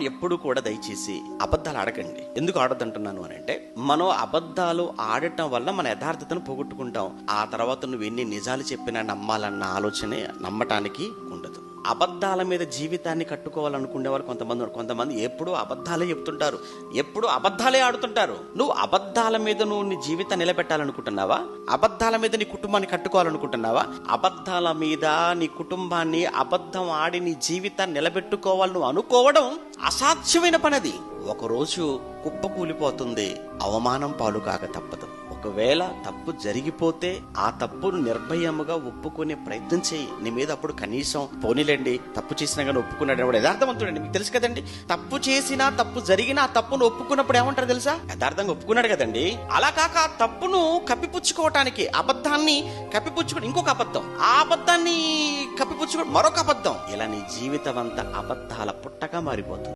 ఎప్పుడు కూడా దయచేసి అబద్ధాలు ఆడకండి. ఎందుకు ఆడొద్దంటున్నాను అని అంటే, మనం అబద్ధాలు ఆడటం వల్ల మన యథార్థతను పోగొట్టుకుంటాం. ఆ తర్వాత నువ్వు ఎన్ని నిజాలు చెప్పినా నమ్మాలన్న ఆలోచనే నమ్మటానికి ఉండదు. అబద్ధాల మీద జీవితాన్ని కట్టుకోవాలనుకునే వాళ్ళు కొంతమంది ఎప్పుడు అబద్ధాలే చెప్తుంటారు, ఎప్పుడు అబద్ధాలే ఆడుతుంటారు. నువ్వు అబద్ధాల మీద నువ్వు నీ జీవితాన్ని నిలబెట్టాలనుకుంటున్నావా? అబద్ధాల మీద నీ కుటుంబాన్ని కట్టుకోవాలనుకుంటున్నావా? అబద్ధాల మీద నీ కుటుంబాన్ని అబద్ధం ఆడి నీ జీవితాన్ని నిలబెట్టుకోవాలి నువ్వు అనుకోవడం అసాధ్యమైన పనది. ఒకరోజు కుప్పకూలిపోతుంది, అవమానం పాలు కాక తప్పదు. ఒకవేళ తప్పు జరిగిపోతే ఆ తప్పును నిర్భయముగా ఒప్పుకునే ప్రయత్నం చేయి. నీ మీద అప్పుడు కనీసం పోనీలేండి, తప్పు చేసినా కానీ ఒప్పుకున్నాడు యథార్థవంతుడండి. మీకు తెలుసు కదండి, తప్పు చేసినా తప్పు జరిగినా ఆ తప్పును ఒప్పుకున్నప్పుడు ఏమంటారు తెలుసా? యథార్థంగా ఒప్పుకున్నాడు కదండి. అలా కాక ఆ తప్పును కప్పిపుచ్చుకోవటానికి, అబద్ధాన్ని కప్పిపుచ్చుకోవడం ఇంకొక అబద్ధం, ఆ అబద్ధాన్ని కప్పిపుచ్చుకోవడం మరొక అబద్ధం. ఇలా నీ జీవితం అంతా అబద్ధాల పుట్టగా మారిపోతుంది.